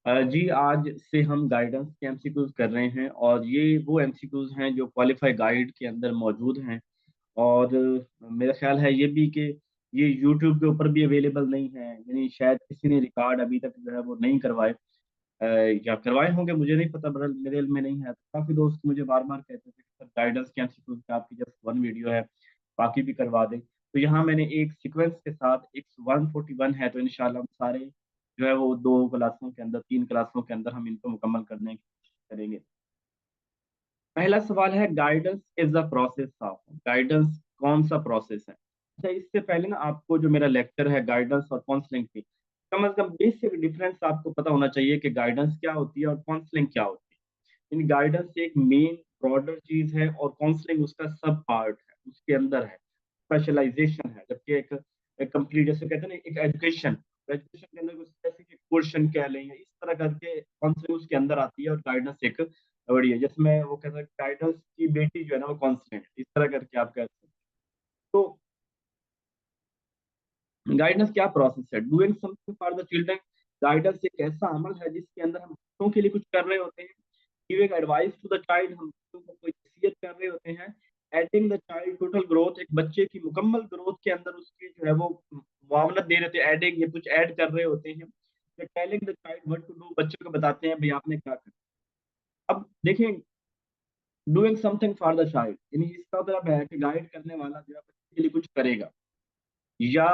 जी, आज से हम गाइडेंस के एमसीक्यूज कर रहे हैं और ये वो एमसीक्यूज हैं जो क्वालिफाई गाइड के अंदर मौजूद हैं। और मेरा ख्याल है ये भी कि ये यूट्यूब के ऊपर भी अवेलेबल नहीं है, यानी शायद किसी ने रिकॉर्ड अभी तक जो है वो नहीं करवाए। अ, या करवाए होंगे, मुझे नहीं पता, बरल मेरे इल्म में नहीं है। तो काफ़ी दोस्त मुझे बार बार कहते थे कि सर गाइडेंस के एमसीक्यूज पे आपकी जस्ट वन वीडियो है, बाकी भी करवा दें। तो यहाँ मैंने एक सीक्वेंस के साथ एक 141 है, तो इंशाल्लाह हम सारे जो है वो 2 क्लासों के अंदर, 3 क्लासों के अंदर हम इनको मुकम्मल करने की कोशिश करेंगे। पहला सवाल है, guidance is a process of. Guidance कौन सा प्रोसेस है? अच्छा, इससे पहले ना आपको जो मेरा लेक्चर है गाइडेंस और काउंसलिंग की, कम से कम बेसिक डिफरेंस आपको पता होना चाहिए कि गाइडेंस क्या होती है और काउंसलिंग क्या होती है। इन गाइडेंस एक मेन ब्रॉडर चीज है और काउंसलिंग उसका सब पार्ट है, उसके अंदर है, स्पेशलाइजेशन है। जबकि एक कंप्लीट, जैसे कहते हैं ना, एक एजुकेशन, एजुकेशन के अंदर कुछ स्पेसिफिक पोर्शन कह लें या इस तरह करके काउंसलिंग उसके अंदर आती है और गाइडेंस एक बढ़िया, जिसमें वो कहते हैं टाइटल्स की बेटी जो है ना वो कांस्टेंट, इस तरह करके आप कह सकते हैं। तो गाइडेंस क्या प्रोसेस है? Doing something for the children. Guidance एक ऐसा अमल है जिसके अंदर हम बच्चों के लिए कुछ कर रहे होते हैं। Giving advice to the child, हम बच्चों को कोई नसीहत कर रहे होते हैं। Adding the child total growth, एक बच्चे की मुकम्मल ग्रोथ के अंदर उसकी जो है वो मुआवनत दे रहे होते हैं। एडिंग, ये कुछ ऐड कर रहे होते हैं। Telling the child what to do, बच्चे को बताते हैं भाई आपने क्या करना। अब देखें, doing something for the child यानी इसका मतलब है कि गाइड करने वाला जो है बच्चे के लिए कुछ करेगा, या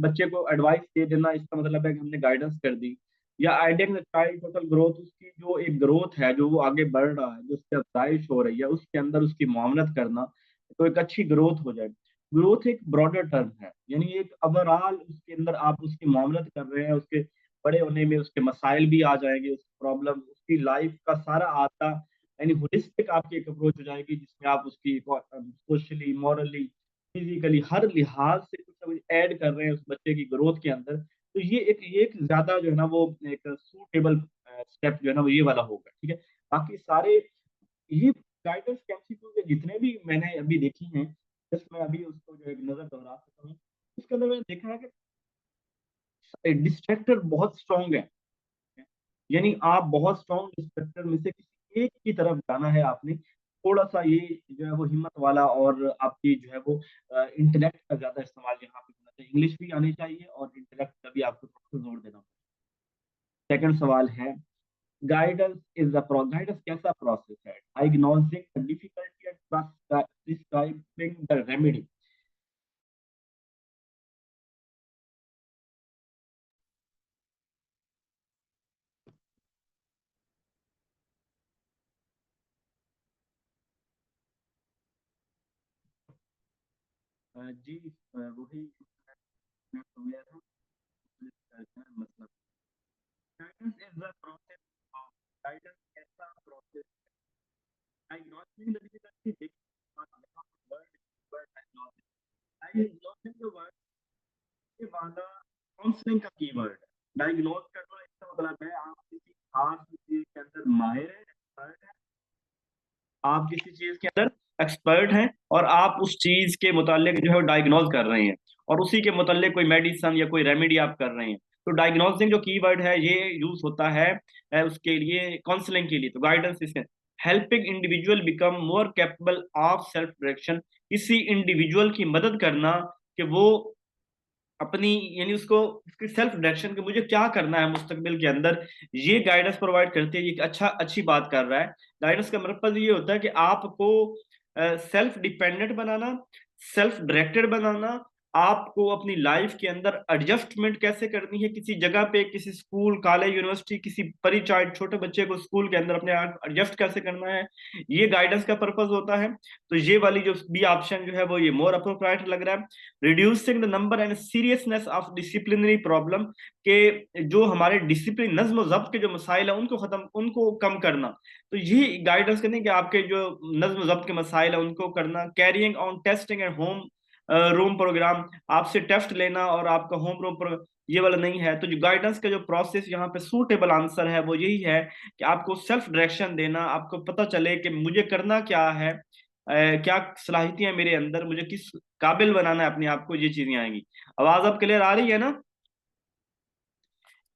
बच्चे को एडवाइस दे देना, इसका मतलब है कि हमने गाइडेंस कर दी। या आइडिंग द चाइल्ड टोटल ग्रोथ, उसकी जो एक ग्रोथ है, जो वो आगे बढ़ रहा है, जो उसकी अफजाइश हो रही है, उसके अंदर उसकी मुआवनत करना, तो एक अच्छी ग्रोथ हो जाए। ग्रोथ एक ब्रॉडर टर्म है, यानी एक ओवरऑल उसके अंदर आप उसकी मुआवनत कर रहे हैं। उसके बड़े होने में उसके मसाइल भी आ जाएंगे, उसकी प्रॉब्लम, उसकी लाइफ का सारा आता, यानी होलिस्टिक आपकी एक अप्रोच हो जाएगी जिसमें आप उसकी सोशली, मॉरली, फिजिकली हर लिहाज से कुछ ना कुछ ऐड कर रहे हैं उस बच्चे की ग्रोथ के अंदर। तो ये एक ज्यादा जो है ना वो एक सूटेबल स्टेप जो है ना वो ये वाला होगा, ठीक है। बाकी सारे ये गाइडेंस कैप्सिकम के जितने भी मैंने अभी देखी हैं, जस्ट मैं अभी उसको जो एक नजर दोहरा सकता हूँ। उसके अंदर मैंने देखा है कि डिस्ट्रैक्टर बहुत स्ट्रांग है, यानी आप बहुत स्ट्रांग डिस्ट्रक्टर में से किसी एक की तरफ जाना है आपने। थोड़ा सा ये जो है वो हिम्मत वाला, और आपकी जो है वो इंटेलेक्ट का ज्यादा इस्तेमाल यहाँ पे होना चाहिए। इंग्लिश भी आनी चाहिए और इंटेलेक्ट का भी आपको थोड़ा सा जोर देना होगा। सेकंड सवाल है, गाइडेंस कैसा प्रोसेस है? Diagnosing difficulty and prescribing the remedy. जी, वही मैं समझ गया था। मतलब guidance is the process of, guidance कैसा process, diagnosing the difficulty, diagnosing जो वर्ड ये वाला काउंसलिंग का कीवर्ड है। डायग्नोज करना, इसका मतलब है आप किसी खास चीज के अंदर माहिर हैं, एक्सपर्ट हैं। आप किसी चीज के अंदर एक्सपर्ट हैं और आप उस चीज के मुतालिक जो है डायग्नोज कर रहे हैं, और उसी के मुतालिक कोई मेडिसन या कोई रेमेडी आप कर रहे हैं। तो डायग्नोसिंग जो कीवर्ड है ये यूज होता है उसके लिए, काउंसलिंग के लिए। तो गाइडेंस इसके helping individual become more capable of self direction, किसी इंडिविजुअल की मदद करना कि वो अपनी, यानी उसको उसकी सेल्फ डायरेक्शन, कि मुझे क्या करना है मुस्तकबिल के अंदर, ये गाइडेंस प्रोवाइड करती है। ये अच्छी बात कर रहा है। गाइडेंस का मतलब ये होता है कि आपको सेल्फ डिपेंडेंट बनाना, सेल्फ डायरेक्टेड बनाना, आपको अपनी लाइफ के अंदर एडजस्टमेंट कैसे करनी है किसी जगह पे, किसी स्कूल, कॉलेज, यूनिवर्सिटी, किसी परिचार छोटे बच्चे को स्कूल के अंदर अपने आप एडजस्ट कैसे करना है, ये गाइडेंस का पर्पज होता है। तो ये वाली जो बी ऑप्शन जो है वो ये मोर अप्रोप्रिएट लग रहा है। Reducing the number and seriousness of disciplinary problem, के जो हमारे डिसिप्लिन, नज्म जब्त के जो मसाइल है उनको खत्म, उनको कम करना। तो ये गाइडेंस करने कि आपके जो नज्म जब्त के मसाइल है उनको करना। Carrying on testing and home room programme, आपसे टेस्ट लेना और आपका होम रूम प्रोग्राम, ये वाला नहीं है। तो जो गाइडेंस का जो प्रोसेस यहाँ पे सूटेबल आंसर है वो यही है कि आपको सेल्फ डायरेक्शन देना, आपको पता चले कि मुझे करना क्या है, क्या सलाहियतें हैं मेरे अंदर, मुझे किस काबिल बनाना है अपने आप को, ये चीजें आएंगी। आवाज अब क्लियर आ रही है ना?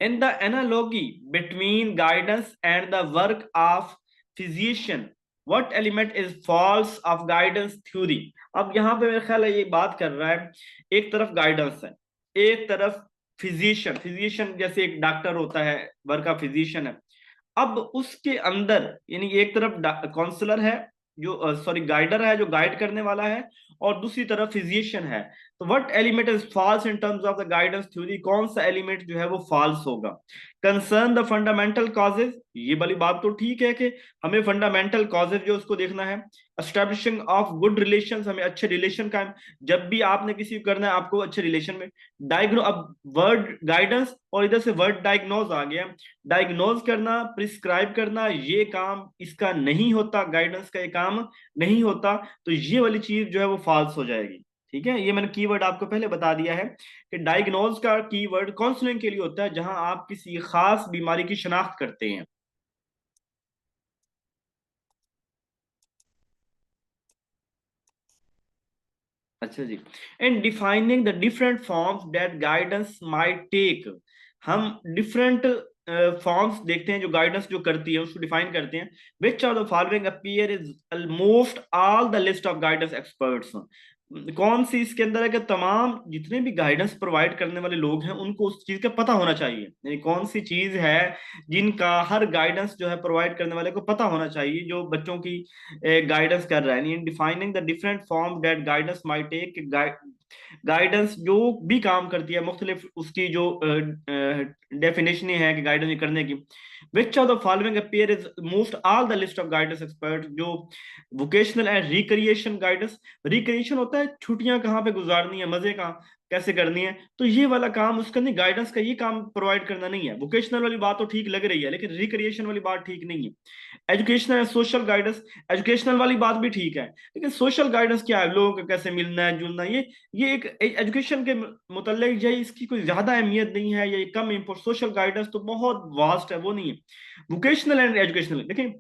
In the analogy between guidance and the work of physician, what element is false of guidance theory? अब यहाँ पे मेरा ख्याल है ये बात कर रहा है, एक तरफ गाइडेंस है, एक तरफ फिजिशियन, फिजिशियन जैसे एक डॉक्टर होता है, वर्क ऑफ फिजिशियन है। अब उसके अंदर यानी एक तरफ काउंसलर है जो सॉरी गाइडर है जो गाइड करने वाला है, और दूसरी तरफ फिजिशियन है। तो what element is falls in terms of the guidance theory? कौन सा एलिमेंट जो है वो फॉल्स होगा? कंसर्न द फंडामेंटल कॉजेज, ये वाली बात तो ठीक है कि हमें फंडामेंटल कॉजेज जो उसको देखना है। एस्टेब्लिशिंग ऑफ गुड रिलेशंस, हमें अच्छे रिलेशन का, जब भी आपने किसी को करना है आपको अच्छे रिलेशन में। डायग्नो, अब वर्ड गाइडेंस और इधर से वर्ड डायग्नोज आ गया। डायग्नोज करना, प्रिस्क्राइब करना, ये काम इसका नहीं होता, गाइडेंस का ये काम नहीं होता, तो ये वाली चीज जो है वो फॉल्स हो जाएगी। ठीक है, ये मैंने कीवर्ड आपको पहले बता दिया है कि डायग्नोज का कीवर्ड काउंसलिंग के लिए होता है, जहां आप किसी खास बीमारी की शनाख्त करते हैं। अच्छा जी। And defining the different forms that guidance might take, हम डिफरेंट फॉर्म्स देखते हैं जो गाइडेंस जो करती है उसको डिफाइन करते हैं। विच of the following appear is almost all the list of guidance experts, कौन सी इसके अंदर है कि तमाम जितने भी गाइडेंस प्रोवाइड करने वाले लोग हैं उनको उस चीज का पता होना चाहिए, यानी कौन सी चीज है जिनका हर गाइडेंस जो है प्रोवाइड करने वाले को पता होना चाहिए जो बच्चों की गाइडेंस कर रहा है। Defining the different form that guidance my take, guidance जो भी काम करती है, मुख्तलिफ उसकी जो डेफिनेशन है कि गाइडेंस करने की। Which of the following appear is most all the list of guidance expert, जो vocational and recreation guidance, recreation होता है छुट्टियां कहाँ पे गुजारनी है, मजे कहाँ कैसे करनी है, तो ये वाला काम उसका नहीं, गाइडेंस का ये काम प्रोवाइड करना नहीं है। वोकेशनल वाली बात तो ठीक लग रही है लेकिन रिक्रिएशन वाली बात ठीक नहीं है। Educational and social guidance, educational वाली बात भी ठीक है लेकिन सोशल गाइडेंस क्या है, लोगों को कैसे मिलना है जुलना है, ये एक एजुकेशन के मुतल्लिक है, इसकी कोई ज्यादा अहमियत नहीं है, ये कम इम्पोर्ट। सोशल गाइडेंस तो बहुत वास्ट है, वो नहीं है। वोकेशनल एंड एजुकेशनल देखिए,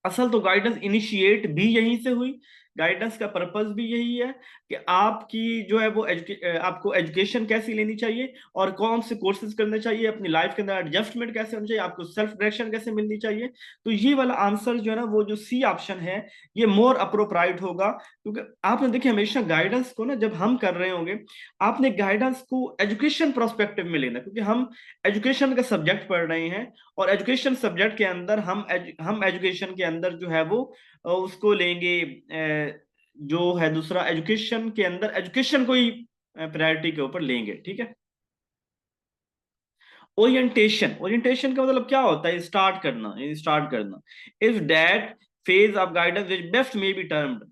असल तो गाइडेंस इनिशिएट भी यहीं से हुई, गाइडेंस का पर्पस भी यही है कि आपकी जो है वो आपको एजुकेशन कैसी लेनी चाहिए और कौन से कोर्सेज करने चाहिए, अपनी लाइफ के अंदर एडजस्टमेंट कैसे होनी चाहिए, आपको सेल्फ डायरेक्शन कैसे मिलनी चाहिए। तो ये वाला आंसर जो है ना, वो जो सी ऑप्शन है, ये मोर अप्रोप्राइट होगा, क्योंकि आपने देखिए हमेशा गाइडेंस को ना जब हम कर रहे होंगे, आपने गाइडेंस को एजुकेशन प्रोस्पेक्टिव में लेना, क्योंकि हम एजुकेशन का सब्जेक्ट पढ़ रहे हैं और एजुकेशन सब्जेक्ट के अंदर हम एजुकेशन के अंदर जो है वो उसको लेंगे, जो है दूसरा एजुकेशन के अंदर एजुकेशन को ही प्रायोरिटी के ऊपर लेंगे। ठीक है। ओरिएंटेशन, ओरिएंटेशन का मतलब क्या होता है? स्टार्ट करना, स्टार्ट करना। If that phase of guidance which best may be termed,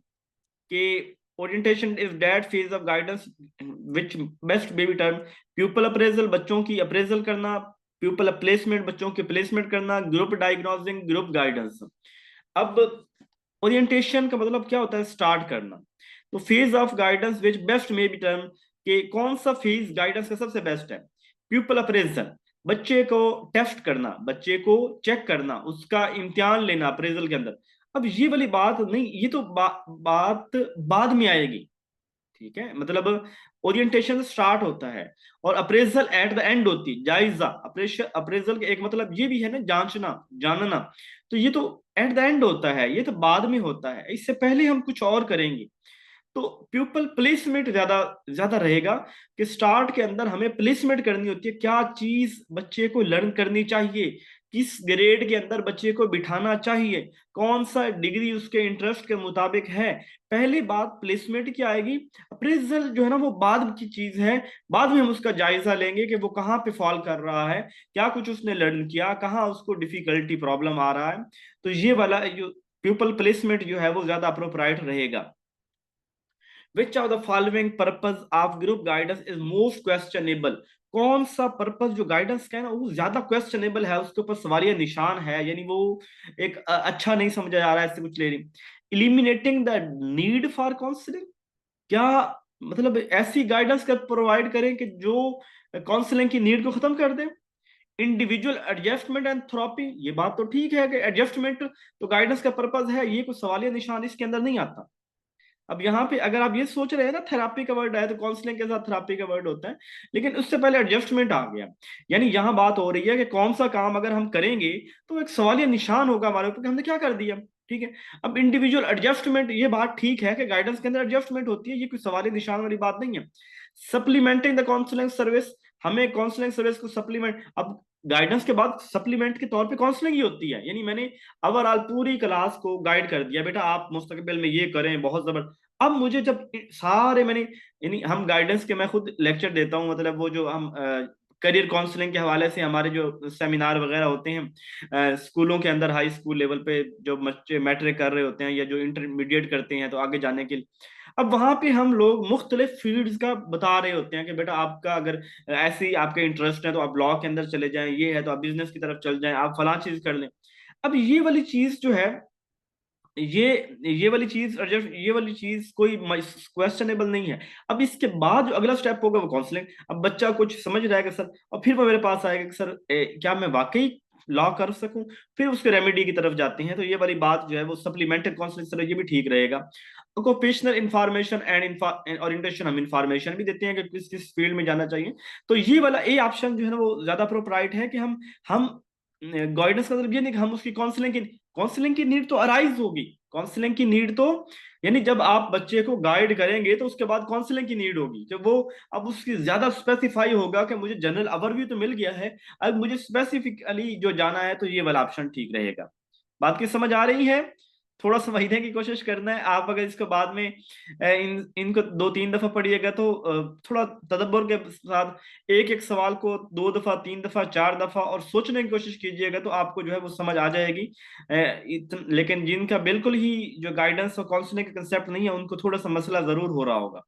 कि orientation is that phase of guidance which best may be term, pupil appraisal, बच्चों की अप्रेजल करना, प्यूपल प्लेसमेंट, बच्चों की प्लेसमेंट करना, ग्रुप डायग्नोसिंग, ग्रुप गाइडेंस। अब orientation का मतलब क्या होता है? स्टार्ट करना। तो phase of guidance which best may be term, कि कौन सा फेज गाइडेंस का सबसे बेस्ट है? प्यूपल अप्रेजल, बच्चे को टेस्ट करना, बच्चे को चेक करना, उसका इम्तिहान लेना अप्रेजल के अंदर। अब ये वाली बात नहीं, ये तो बात बाद में आएगी। ठीक है, मतलब ओरिएंटेशन स्टार्ट होता है और अप्रेजल एट द एंड होती है, जायजा। अप्रेजल का एक मतलब ये भी है ना, जांचना, जानना, तो ये तो एट द एंड होता है, ये तो बाद में होता है, इससे पहले हम कुछ और करेंगे। तो प्यूपल प्लेसमेंट ज्यादा ज्यादा रहेगा, कि स्टार्ट के अंदर हमें प्लेसमेंट करनी होती है, क्या चीज बच्चे को लर्न करनी चाहिए, किस ग्रेड के अंदर बच्चे को बिठाना चाहिए, कौन सा डिग्री उसके इंटरेस्ट के मुताबिक है। पहली बात प्लेसमेंट की आएगी, अप्रेजल जो है ना वो बाद की चीज है, बाद में हम उसका जायजा लेंगे कि वो कहाँ पे फॉल कर रहा है, क्या कुछ उसने लर्न किया, कहाँ उसको डिफिकल्टी प्रॉब्लम आ रहा है। तो ये वाला जो प्यूपल प्लेसमेंट जो है वो ज्यादा अप्रोप्राइट रहेगा। विच of the following purpose of group guidance is most questionable, कौन सा पर्पस जो गाइडेंस का है ना वो ज्यादा क्वेश्चनेबल है, उसके ऊपर सवालिया निशान है, यानी वो एक अच्छा नहीं समझा जा रहा है, इससे कुछ ले रही। Eliminating the need for counselling, क्या मतलब ऐसी गाइडेंस कर प्रोवाइड करें कि जो काउंसलिंग की नीड को खत्म कर दे। इंडिविजुअल एडजस्टमेंट एंड थेरेपी, ये बात तो ठीक है कि एडजस्टमेंट तो गाइडेंस का पर्पस है, ये कुछ सवालिया निशान इसके अंदर नहीं आता। अब यहाँ पे अगर आप ये सोच रहे हैं ना, थेरापी का वर्ड है तो काउंसलिंग के साथ थेरापी का वर्ड होता है, लेकिन उससे पहले एडजस्टमेंट आ गया। यानी यहाँ बात हो रही है कि कौन सा काम अगर हम करेंगे तो एक सवालिया निशान होगा हमारे ऊपर कि हमने क्या कर दिया। ठीक है, अब इंडिविजुअल एडजस्टमेंट, ये बात ठीक है कि गाइडेंस के अंदर एडजस्टमेंट होती है, ये कोई सवालिया निशान वाली बात नहीं है। सप्लीमेंटिंग द काउंसलिंग सर्विस, हमें काउंसलिंग सर्विस को सप्लीमेंट, अब गाइडेंस के बाद सप्लीमेंट के तौर पे काउंसलिंग ही होती है। यानी मैंने ओवरऑल पूरी क्लास को गाइड कर दिया, बेटा आप मुस्तकबिल में ये करें, बहुत जबरदस्त। अब मुझे जब सारे मैंने, यानी हम गाइडेंस के, मैं खुद लेक्चर देता हूँ, मतलब वो जो हम करियर काउंसलिंग के हवाले से हमारे जो सेमिनार वगैरह होते हैं स्कूलों के अंदर, हाई स्कूल लेवल पे जो बच्चे मैट्रिक कर रहे होते हैं या जो इंटरमीडिएट करते हैं तो आगे जाने के लिए, अब वहां पे हम लोग मुख्तलिफ फील्ड्स का बता रहे होते हैं कि बेटा आपका अगर ऐसे ही आपके इंटरेस्ट है तो आप लॉ के अंदर चले जाएं, ये है तो आप बिजनेस की तरफ चल जाएं, आप फलां चीज कर लें। अब ये वाली चीज जो है, ये ये वाली चीज, और जब ये वाली चीज कोई क्वेश्चनेबल नहीं है। अब इसके बाद जो अगला स्टेप होगा वो काउंसलिंग। अब बच्चा कुछ समझ रहा है कि सर, और फिर वो मेरे पास आएगा कि सर क्या मैं वाकई लॉ कर सकूं, फिर उसके रेमेडी की तरफ जाते हैं। तो ये वाली बात जो है वो सप्लीमेंट्री काउंसलिंग सर, ये भी ठीक रहेगा। ऑक्यूपेशनल इंफॉर्मेशन एंड ओरिएंटेशन, हम इंफॉर्मेशन भी देते हैं कि किस किस फील्ड में जाना चाहिए। तो ये वाला ए ऑप्शन जो है ना वो ज्यादा अप्रोप्राइट है कि हम गाइडेंस का मतलब ये नहीं कि हम उसकी काउंसलिंग की नीड तो अराइज होगी। काउंसलिंग की नीड तो, यानी जब आप बच्चे को गाइड करेंगे तो उसके बाद काउंसलिंग की नीड होगी, जब वो अब उसकी ज्यादा स्पेसिफाई होगा कि मुझे जनरल ओवरव्यू तो मिल गया है, अब मुझे स्पेसिफिकली जो जाना है, तो ये वाला ऑप्शन ठीक रहेगा। बात की समझ आ रही है? थोड़ा समझने की कोशिश करना है। आप अगर इसको बाद में इनको 2-3 दफा पढ़िएगा तो थोड़ा तदब्बर के साथ एक एक सवाल को 2 दफा, 3 दफा, 4 दफा और सोचने की कोशिश कीजिएगा तो आपको जो है वो समझ आ जाएगी। लेकिन जिनका बिल्कुल ही जो गाइडेंस और काउंसलिंग का कंसेप्ट नहीं है, उनको थोड़ा सा मसला जरूर हो रहा होगा।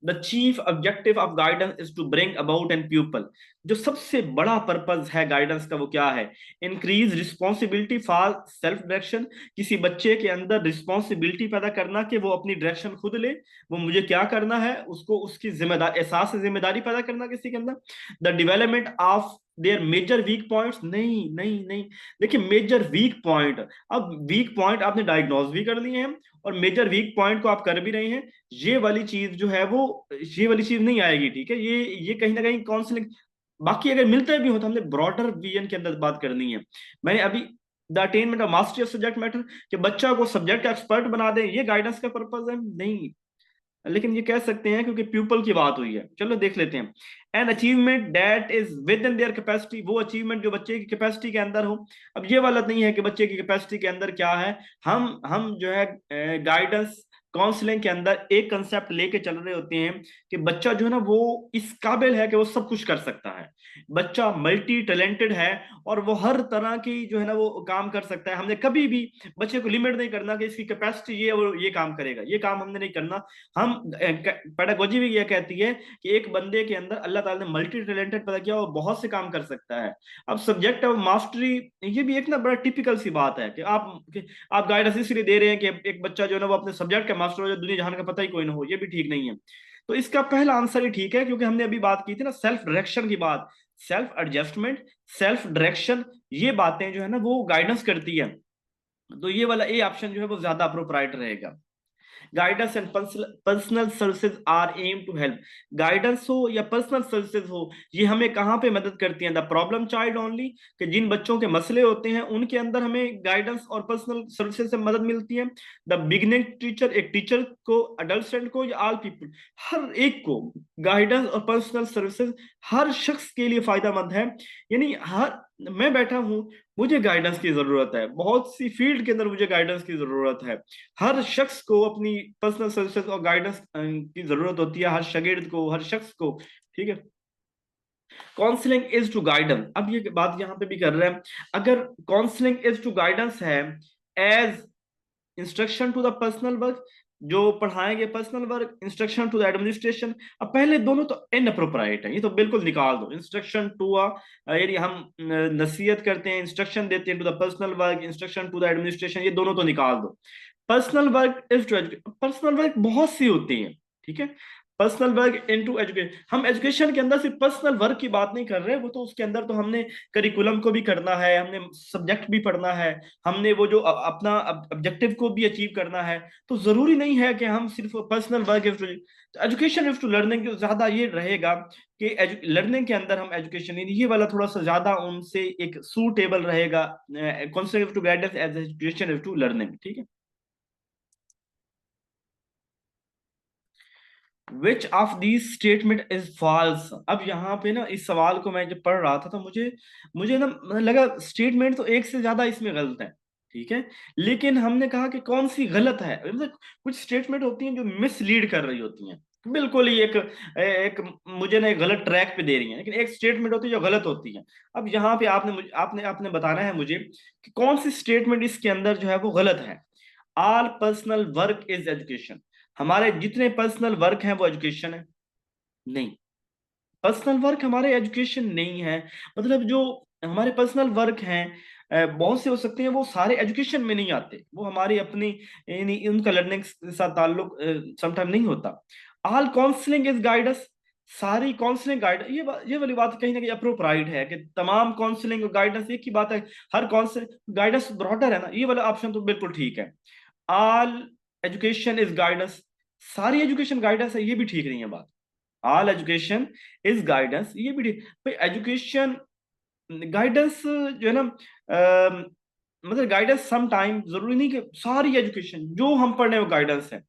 The chief objective of guidance is to bring about an people, जो सबसे बड़ा पर्पज है गाइडेंस का वो क्या है? Increase responsibility for self direction, किसी बच्चे के अंदर रिस्पॉन्सिबिलिटी पैदा करना कि वो अपनी डायरेक्शन खुद ले, वो मुझे क्या करना है, उसको उसकी जिम्मेदारी, एहसास से जिम्मेदारी पैदा करना किसी के अंदर। The development of their major weak points, नहीं नहीं नहीं, देखिए मेजर वीक पॉइंट, अब वीक पॉइंट आपने डायग्नोज भी कर लिए हैं और मेजर वीक पॉइंट को आप कर भी रहे हैं, ये वाली चीज जो है वो, ये वाली चीज नहीं आएगी। ठीक है, ये कहीं ना कहीं काउंसलिंग, बाकी अगर मिलते भी हो तो हमने ब्रॉडर विजन के अंदर बात करनी है। मैंने अभी the attainment of mastery of subject matter, कि बच्चा को सब्जेक्ट एक्सपर्ट बना दें, ये गाइडेंस का पर्पज है नहीं, लेकिन ये कह सकते हैं क्योंकि प्यूपल की बात हुई है। चलो देख लेते हैं। An achievement that is with in their capacity, वो अचीवमेंट जो बच्चे की कैपेसिटी के अंदर हो। अब ये वाला नहीं है कि बच्चे की कैपेसिटी के अंदर क्या है, हम जो है गाइडेंस काउंसलिंग के अंदर एक कंसेप्ट लेके चल रहे होते हैं कि बच्चा जो है ना वो इस काबिल है कि वो सब कुछ कर सकता है, बच्चा मल्टी टैलेंटेड है और वो हर तरह की जो है ना वो काम कर सकता है। हमने कभी भी बच्चे को लिमिट नहीं करना कि इसकी कैपेसिटी ये है, वो ये काम करेगा, ये काम हमने नहीं करना। हम पेडागोजी भी ये कहती है कि एक बंदे के अंदर अल्लाह ताला ने मल्टी टैलेंटेड पैदा किया और बहुत से काम कर सकता है। अब सब्जेक्ट ऑफ मास्टरी, ये भी एक ना बड़ा टिपिकल सी बात है कि आप गाइडेंस इसलिए दे रहे हैं कि एक बच्चा जो है ना वो अपने सब्जेक्ट का मास्टर हो जाए, दुनिया जहान का पता ही कोई ना हो, ये भी ठीक नहीं है। तो इसका पहला आंसर ही ठीक है, क्योंकि हमने अभी बात की थी ना सेल्फ डायरेक्शन की बात, सेल्फ एडजस्टमेंट, सेल्फ डायरेक्शन, ये बातें जो है ना वो गाइडेंस करती है। तो ये वाला ए ऑप्शन जो है वो ज्यादा अप्रोप्राइट रहेगा। Guidance and personal services are aim to help, guidance हो या पर्सनल सर्विसेज हो, ये हमें कहाँ पे मदद करती हैं? द प्रॉब्लम चाइल्ड ओनली, कि जिन बच्चों के मसले होते हैं उनके अंदर हमें गाइडेंस और पर्सनल सर्विसेज से मदद मिलती है। द बिगिनिंग टीचर, एक टीचर को, अडल्ट स्टूडेंट को या ऑल पीपल, हर एक को गाइडेंस और पर्सनल सर्विसेज हर शख्स के लिए फायदेमंद है। यानी हर, मैं बैठा हूं, मुझे गाइडेंस की जरूरत है, बहुत सी फील्ड के अंदर मुझे गाइडेंस की जरूरत है, हर शख्स को अपनी पर्सनल सर्विसेज और गाइडेंस की जरूरत होती है, हर शागिर्द को, हर शख्स को। ठीक है, काउंसलिंग इज टू गाइडेंस, अब ये बात यहां पे भी कर रहे हैं, अगर काउंसलिंग इज टू गाइडेंस है as instruction to the personal work, जो पढ़ाएंगे personal work, instruction to the administration. अब पहले दोनों तो इनअप्रोप्रिएट है, ये तो बिल्कुल निकाल दो। इंस्ट्रक्शन टू यदि हम नसीहत करते हैं, इंस्ट्रक्शन देते हैं to the personal work, instruction to the administration, ये दोनों तो निकाल दो। Personal work is to, personal work बहुत सी होती है। ठीक है, पर्सनल वर्क इनटू एजुकेशन, हम एजुकेशन के अंदर सिर्फ पर्सनल वर्क की बात नहीं कर रहे, वो तो उसके अंदर तो हमने करिकुलम को भी करना है, हमने सब्जेक्ट भी पढ़ना है, हमने वो जो अपना ऑब्जेक्टिव को भी अचीव करना है। तो जरूरी नहीं है कि हम सिर्फ personal work is to, education is to learning ज्यादा ये रहेगा कि लर्निंग के अंदर हम एजुकेशन, ये वाला थोड़ा सा ज्यादा उनसे एक सूटेबल रहेगा, concept to guidance as education is to learning, ठीक है। Which of these statement is false. अब यहाँ पे ना इस सवाल को मैं जब पढ़ रहा था तो मुझे मुझे ना लगा स्टेटमेंट तो एक से ज्यादा इसमें गलत है, ठीक है, लेकिन हमने कहा कि कौन सी गलत है, मतलब कुछ स्टेटमेंट होती हैं जो मिसलीड कर रही होती हैं, बिल्कुल ही एक एक मुझे ना एक गलत ट्रैक पे दे रही है, लेकिन एक स्टेटमेंट होती है जो गलत होती है। अब यहाँ पे आपने आपने बताना है मुझे कि कौन सी स्टेटमेंट इसके अंदर जो है वो गलत है। All personal work is education, हमारे जितने पर्सनल वर्क हैं वो एजुकेशन है? नहीं, पर्सनल वर्क हमारे एजुकेशन नहीं है। मतलब जो हमारे पर्सनल वर्क हैं बहुत से हो सकते हैं, वो सारे एजुकेशन में नहीं आते, वो हमारी अपनी यानी उनका लर्निंग के साथ ताल्लुक समटाइम नहीं होता। ऑल काउंसलिंग इज गाइडेंस, सारी काउंसलिंग गाइड, ये वाली बात कहीं ना कहीं अप्रोप्राइड है कि तमाम काउंसलिंग और गाइडेंस एक ही बात है, हर काउंसलिंग गाइडेंस ब्रॉडर है ना, ये वाला ऑप्शन तो बिल्कुल ठीक है। ऑल एजुकेशन इज गाइडेंस, सारी एजुकेशन गाइडेंस है, ये भी ठीक नहीं है बात। ऑल एजुकेशन इज गाइडेंस, ये भी ठीक भाई। एजुकेशन गाइडेंस जो है ना, मतलब गाइडेंस सम टाइम जरूरी नहीं कि सारी एजुकेशन जो हम पढ़ रहे हैं वो गाइडेंस है।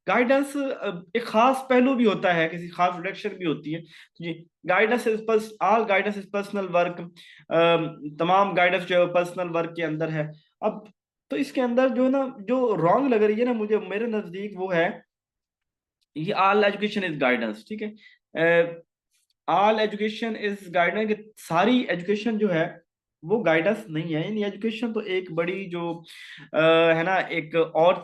गाइडेंस एक खास पहलू भी होता है, किसी खास डायरेक्शन भी होती है जी। Guidance is all guidance is personal work, तमाम गाइडेंस जो है पर्सनल वर्क के अंदर है। अब तो इसके अंदर जो है ना, जो रॉन्ग लग रही है ना मुझे, मेरे नजदीक वो है ये ऑल एजुकेशन इज गाइडेंस, ठीक है। ऑल एजुकेशन इज गाइडेंस, सारी एजुकेशन जो है वो गाइडेंस नहीं है, यानी एजुकेशन तो एक बड़ी जो है ना एक और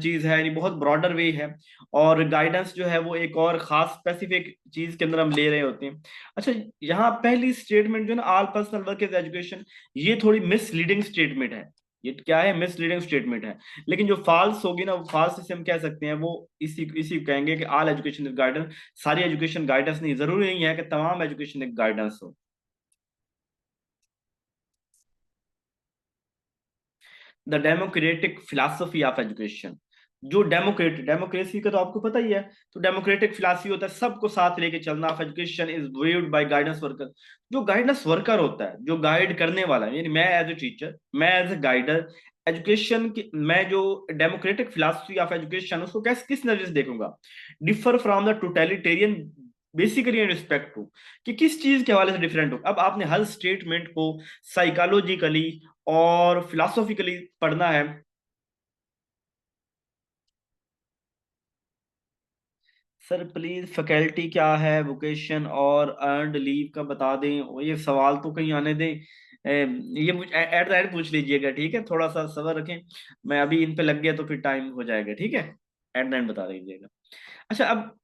चीज है, यानी बहुत ब्रॉडर वे है, और गाइडेंस जो है वो एक और खास स्पेसिफिक चीज के अंदर हम ले रहे होते हैं। अच्छा, यहाँ पहली स्टेटमेंट जो है ना all personal work is education, ये थोड़ी मिसलीडिंग स्टेटमेंट है, ये क्या है, मिसलीडिंग स्टेटमेंट है। लेकिन जो फॉल्स होगी ना, फॉल्स से हम कह सकते हैं वो इसी इसी को कहेंगे कि ऑल एजुकेशन इज गाइडेंस, सारी एजुकेशन गाइडेंस नहीं, जरूरी नहीं है कि तमाम एजुकेशन एक गाइडेंस हो। The democratic philosophy of education, जो डेमोक्रेसी का तो आपको पता ही है, तो डेमोक्रेटिक फिलोसफी होता है सबको साथ लेके चलना of education is viewed by guidance worker, जो गाइडेंस वर्कर होता है, जो गाइड करने वाला है, यानी मैं एज ए टीचर, मैं एज ए गाइडर, एजुकेशन की मैं जो डेमोक्रेटिक फिलोसफी ऑफ एजुकेशन उसको कैसे किस नजर से देखूंगा, differ from the totalitarian basically in respect to, कि किस चीज के हवाले से डिफरेंट हो। अब आपने हर स्टेटमेंट को साइकोलॉजिकली और फिलोसॉफिकली पढ़ना है। सर प्लीज फैकल्टी क्या है, वोकेशन और अर्नड लीव का बता दें, और ये सवाल तो कहीं आने दें, ये मुझे एट द एंड पूछ लीजिएगा, ठीक है, थोड़ा सा सब्र रखें, मैं अभी इन पे लग गया तो फिर टाइम हो जाएगा, ठीक है, एट द एंड बता दीजिएगा। अच्छा, अब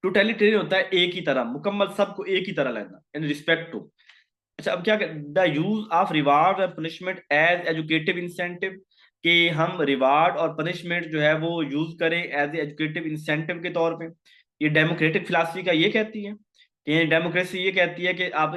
टोटलिटेरियन होता है एक ही तरह, मुकम्मल सबको एक ही तरह लेना इन रिस्पेक्ट टू। अच्छा, अब क्या, the use of reward and punishment as educative incentive, कि हम रिवार्ड और पनिशमेंट जो है वो यूज करें एज एजुकेटिव इंसेंटिव के तौर पे, ये डेमोक्रेटिक फिलॉसफी का ये कहती है कि डेमोक्रेसी ये कहती है कि आप,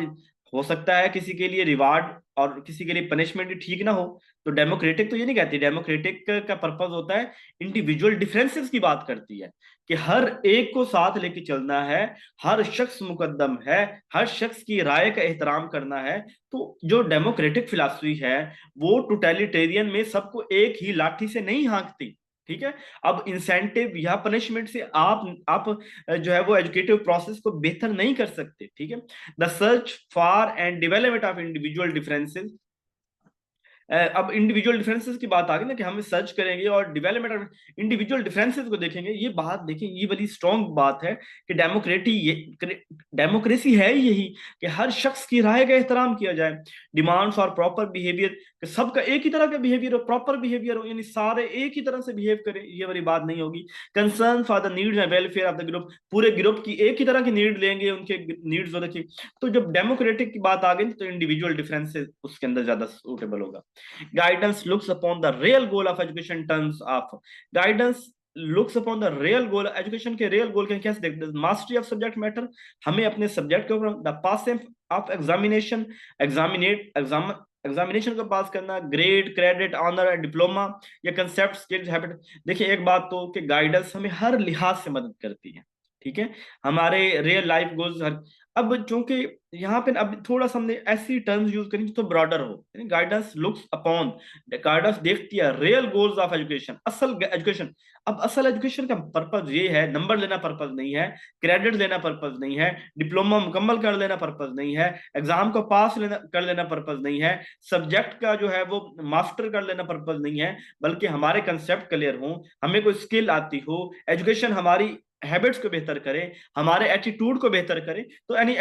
हो सकता है किसी के लिए रिवार्ड और किसी के लिए पनिशमेंट ठीक ना हो, तो डेमोक्रेटिक तो ये नहीं कहती, डेमोक्रेटिक का पर्पज होता है इंडिविजुअल डिफरेंसेस की बात करती है, कि हर एक को साथ लेके चलना है, हर शख्स मुकद्दम है, हर शख्स की राय का एहतराम करना है। तो जो डेमोक्रेटिक फिलॉसफी है वो टोटलिटेरियन में सबको एक ही लाठी से नहीं हाँकती, ठीक है। अब इंसेंटिव या पनिशमेंट से आप जो है वो एजुकेटिव प्रोसेस को बेहतर नहीं कर सकते, ठीक है। The search for and development of individual differences, अब इंडिविजुअल डिफरेंसेस की बात आ गई ना, कि हम सर्च करेंगे और डेवलपमेंट ऑफ इंडिविजुअल डिफरेंसेस को देखेंगे, ये बात देखें, ये बड़ी स्ट्रॉन्ग बात है कि डेमोक्रेसी है यही कि हर शख्स की राय का एहतराम किया जाए, डिमांड्स और प्रॉपर बिहेवियर, सबका एक ही तरह का बिहेवियर हो, प्रॉपर बिहेवियर हो, यानी सारे एक ही तरह से बिहेव करें, ये वाली बात नहीं होगी। Concern for the needs and welfare of the group, पूरे ग्रुप की एक ही तरह की नीड लेंगे, उनके नीड्स रखिए। तो जब डेमोक्रेटिक की बात आ गई तो इंडिविजुअल डिफरेंसेस उसके अंदर ज्यादा सूटेबल होगा। Guidance looks upon the real goal of education in terms of guidance, looks upon the real goal, education के रियल गोल के कैसे देखते हैं? मास्टरी ऑफ सब्जेक्ट मैटर, हमें अपने सब्जेक्ट के ऊपर, the pass of examination, examination को पास करना, ग्रेड, क्रेडिट, ऑनर, डिप्लोमा, या कंसेप्ट, स्किल्स, हैबिट। देखिए एक बात तो कि गाइडेंस हमें हर लिहाज से मदद करती है, ठीक है, हमारे रियल लाइफ गोल्स हर। अब चूंकि यहाँ पे अब थोड़ा सा हमने ऐसी टर्म्स यूज करेंगे तो ब्रॉडर हो, गाइडेंस लुक्स अपॉन, गाइडेंस देखती है रियल गोल्स ऑफ एजुकेशन, असल एजुकेशन। अब असल एजुकेशन का पर्पज ये है, नंबर लेना पर्पज नहीं है, क्रेडिट लेना पर्पज नहीं है, डिप्लोमा मुकम्मल कर लेना पर्पज नहीं है, एग्जाम को पास कर लेना पर्पज नहीं है, सब्जेक्ट का जो है वो मास्टर कर लेना पर्पज नहीं है, बल्कि हमारे कंसेप्ट क्लियर हो, हमें कोई स्किल आती हो, एजुकेशन हमारी हैबिट्स को बेहतर करे, हमारे एटीट्यूड को बेहतर करे। तो यानी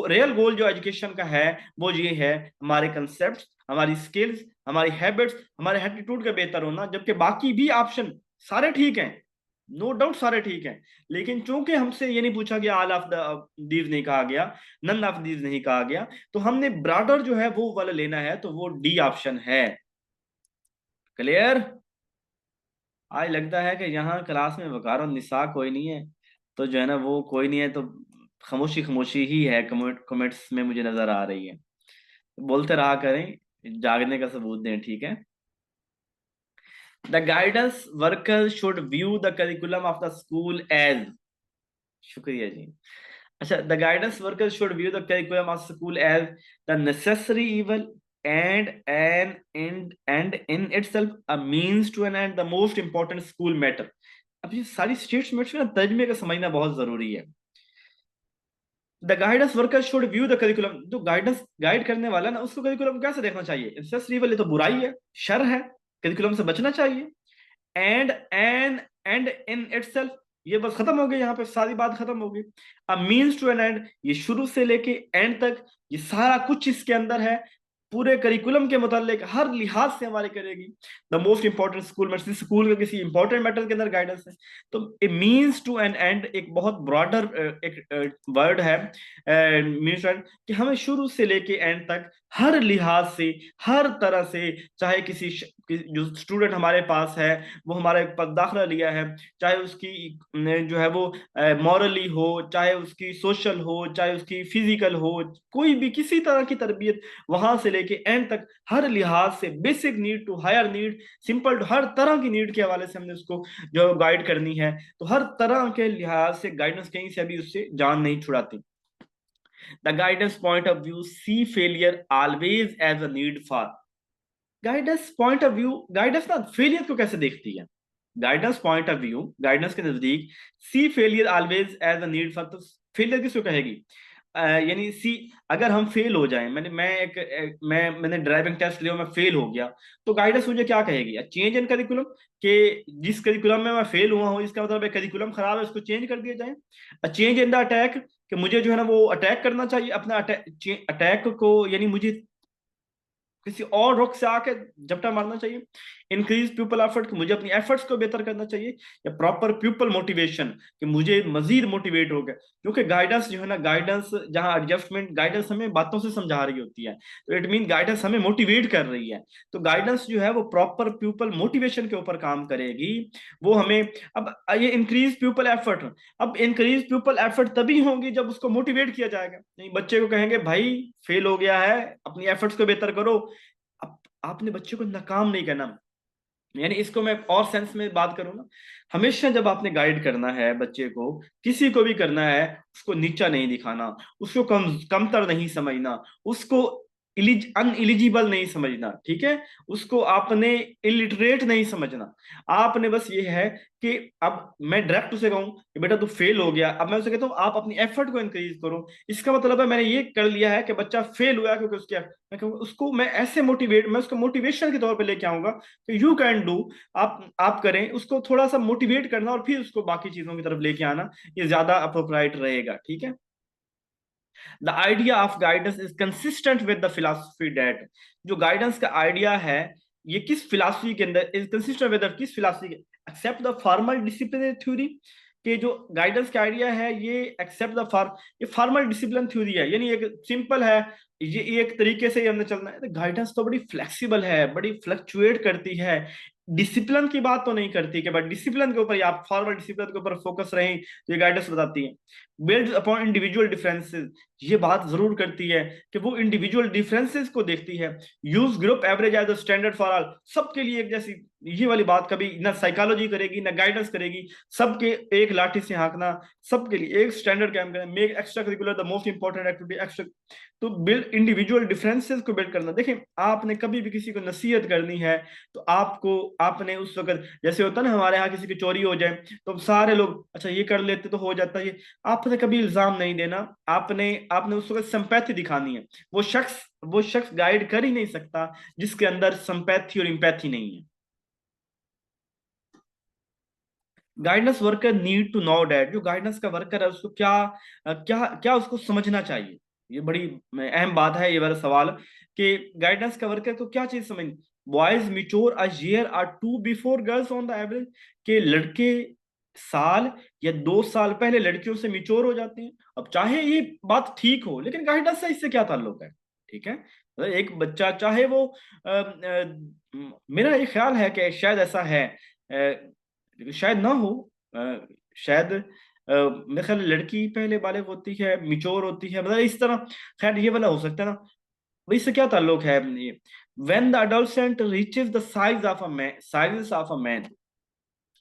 रियल गोल जो एजुकेशन का है वो ये है, हमारे कंसेप्ट, हमारी स्किल्स, हमारी हैबिट्स, हमारे एटीट्यूड का बेहतर होना। जबकि बाकी भी ऑप्शन सारे ठीक हैं, नो डाउट सारे ठीक हैं, लेकिन चूंकि हमसे ये नहीं पूछा गया, ऑल ऑफ द दीज नहीं कहा गया, नन ऑफ दीज नहीं कहा गया, तो हमने ब्रॉडर जो है वो वाला लेना है, तो वो डी ऑप्शन है। क्लियर? आज लगता है कि यहाँ क्लास में वकार और निसा कोई नहीं है, तो जो है ना वो कोई नहीं है, तो खामोशी खामोशी ही है, कमेंट्स में मुझे नजर आ रही है। बोलते रहा करें, जागने का सबूत दें, ठीक है। The guidance worker should view the curriculum of the school as, शुक्रिया जी। अच्छा, the guidance worker should view the curriculum of school as the necessary evil and in itself a means to an end, the most important school matter। अब ये सारी statements में ना तर्जमे का समझना बहुत जरूरी है। The guidance worker should view the curriculum, जो गाइडेंस गाइड करने वाला ना उसको करिकुलम कैसे देखना चाहिए? नेसेसरी वाले तो बुराई है, शर है, करिकुलम से बचना चाहिए। एंड इन इटसेल्फ, ये बस खत्म हो गई, यहाँ पे सारी बात खत्म हो गई। A means to an end, ये शुरू से लेके एंड तक ये सारा कुछ इसके अंदर है, पूरे करिकुलम के मुतालिक हर लिहाज से हमारी करेगी। The most important school matter, school का किसी इंपॉर्टेंट मैटर के अंदर गाइडेंस है। तो ए मीन्स टू एन एंड एक बहुत ब्रॉडर एक वर्ड है, मीन्स कि हमें शुरू से लेके एंड तक हर लिहाज से, हर तरह से, चाहे जो स्टूडेंट हमारे पास है वो हमारे पास दाखिला लिया है, चाहे उसकी जो है वो मॉरली हो, चाहे उसकी सोशल हो, चाहे उसकी फिजिकल हो, कोई भी किसी तरह की तरबियत वहां से लेके एंड तक हर लिहाज से, basic need to higher need, simple to हर तरह की नीड के हवाले से हमने उसको जो गाइड करनी है। तो हर तरह के लिहाज से गाइडेंस कहीं से अभी उससे जान नहीं छुड़ाती। The guidance point of view see failure always as a need for, guidance point of view, guidance ना फेलियर को कैसे देखती है? Guidance point of view, guidance के नजदीक see failure always as a need for, तो फेलियर किसको कहेगी? यानी सी, अगर हम फेल हो जाएं, मैंने ड्राइविंग टेस्ट लिया, मैं फेल हो गया, तो गाइडेंस मुझे क्या कहेगी? चेंज इन करिकुलम, कि जिस करिकुलम में मैं फेल हुआ हूं इसका मतलब करिकुलम खराब है, उसको चेंज कर दिया जाए। चेंज इन द अटैक, कि मुझे जो है ना वो अटैक करना चाहिए, अपना अटैक को, यानी मुझे किसी और रुख से आके झपटा मारना चाहिए। इंक्रीज पीपल एफर्ट, मुझे अपनी एफर्ट्स को बेहतर करना चाहिए। या प्रॉपर पीपल मोटिवेशन, कि मुझे मजीद मोटिवेट हो गया, क्योंकि गाइडेंस जो है ना, गाइडेंस जहां एडजस्टमेंट, गाइडेंस हमें बातों से समझा रही होती है, तो इट मीन गाइडेंस हमें मोटिवेट कर रही है। तो गाइडेंस जो है वो प्रॉपर पीपल मोटिवेशन के ऊपर काम करेगी, वो हमें। अब ये इंक्रीज पीपल एफर्ट, अब इंक्रीज पीपल एफर्ट तभी होंगी जब उसको मोटिवेट किया जाएगा। नहीं, बच्चे को कहेंगे भाई फेल हो गया है, अपनी एफर्ट्स को बेहतर करो, आपने बच्चे को नाकाम नहीं करना। यानी इसको मैं और सेंस में बात करूं ना, हमेशा जब आपने गाइड करना है बच्चे को, किसी को भी करना है, उसको नीचा नहीं दिखाना, उसको कमतर नहीं समझना, उसको अनएलिजिबल नहीं समझना, ठीक है, उसको आपने इलिटरेट नहीं समझना। आपने बस ये है कि अब मैं डायरेक्ट उसे कहूं कि बेटा तू फेल हो गया, अब मैं उसे कहता हूं आप अपनी एफर्ट को इंक्रीज करो। इसका मतलब है मैंने ये कर लिया है कि बच्चा फेल हुआ क्योंकि उसके, मैं कहूँगा उसको, मैं ऐसे मोटिवेट, मैं उसको मोटिवेशन के तौर पे लेके आऊंगा कि यू कैन डू, आप करें, उसको थोड़ा सा मोटिवेट करना और फिर उसको बाकी चीजों की तरफ लेके आना, ये ज्यादा अप्रोप्राइट रहेगा, ठीक है। The idea of guidance is consistent with the philosophy that, जो गाइडेंस का आइडिया है ये किस फिलॉसफी के अंदर, इज कंसिस्टेंट विद किस philosophy, except the formal disciplinary theory, कि जो गाइडेंस का आइडिया है ये एक्सेप्ट द ये फॉर्मल डिसिप्लिन थ्योरी है, यानी एक सिंपल है, ये एक तरीके से ही हमने चलना है। गाइडेंस तो बड़ी फ्लेक्सिबल है, बड़ी फ्लक्चुएट करती है, डिसिप्लिन की बात तो नहीं करती कि बट डिसिप्लिन के ऊपर, आप फॉरवर्ड डिसिप्लिन के ऊपर फोकस रहें, तो ये गाइडेंस बताती है। बिल्ड अपॉन इंडिविजुअल डिफरेंसेस, ये बात जरूर करती है कि वो इंडिविजुअल डिफरेंसेस को देखती है। Use group average as a standard for all, सबके लिए एक जैसी, ये वाली बात कभी ना साइकोलॉजी करेगी ना गाइडेंस करेगी। सबके एक लाठी से हाँकना, सबके लिए एक स्टैंडर्ड कैम करना। Make extra curricular the most important activity extra. तो बिल्ड इंडिविजुअल डिफरेंसेस को बिल्ड करना। देखिए, आपने कभी भी किसी को नसीहत करनी है तो आपको, आपने उस वक्त, जैसे होता है ना हमारे यहाँ किसी की चोरी हो जाए तो सारे लोग अच्छा ये कर लेते तो हो जाता है ये, आपने कभी इल्जाम नहीं देना। आपने आपने उस वक्त संपैथी दिखानी है। वो शख्स गाइड कर ही नहीं सकता जिसके अंदर संपैथी और इम्पैथी नहीं है। Guidance worker need to know that, जो गाइडेंस का वर्कर है उसको क्या क्या क्या उसको समझना चाहिए। ये बड़ी अहम बात है, ये वाला सवाल, कि गाइडेंस का वर्कर को क्या चीज समझ। Boys mature a year or two before girls on the average, के लड़के साल या 2 साल पहले लड़कियों से मिच्योर हो जाते हैं। अब चाहे ये बात ठीक हो, लेकिन गाइडेंस से इससे क्या ताल्लुक है। ठीक है, तो एक बच्चा चाहे वो मेरा ये ख्याल है कि शायद ऐसा है, शायद ना हो, शायद मेरे ख्याल लड़की पहले बालिग होती है, मिच्योर होती है, मतलब इस तरह। खैर ये वाला हो सकता है ना, तो इससे क्या ताल्लुक है ये। When the adolescent reaches the size of a man,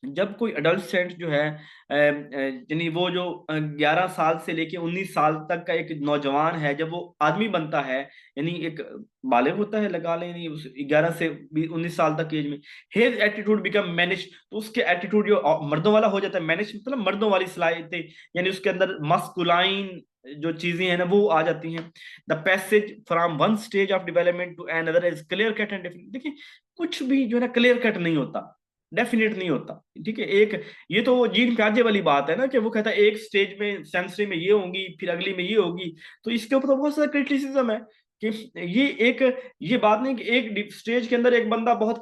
जब कोई अडल्ट जो है यानी वो जो 11 साल से लेके 19 साल तक का एक नौजवान है, जब वो आदमी बनता है, यानी एक बालिग होता है लगा लें, यानी उस 11 से 19 साल तक की एज में, हेज एटीट्यूड बिकम मैनेज, तो उसके एटीट्यूड जो मर्दों वाला हो जाता है। मैनेज मतलब मर्दों वाली सलाहियतें, यानी उसके अंदर मस्कुलाइन जो चीजें हैं ना वो आ जाती हैं। The passage from one stage of development to another is clear cut and definite. देखिए, कुछ भी जो है ना क्लियर कट नहीं होता, डेफिनेट नहीं होता। ठीक है, एक ये तो वो जीन प्याजे वाली बात है ना, कि वो कहता है एक स्टेज में सेंसरी में ये होगी, फिर अगली में ये होगी। तो इसके ऊपर तो बहुत सारा क्रिटिसिज्म है कि ये एक, ये बात नहीं कि एक स्टेज के अंदर एक बंदा बहुत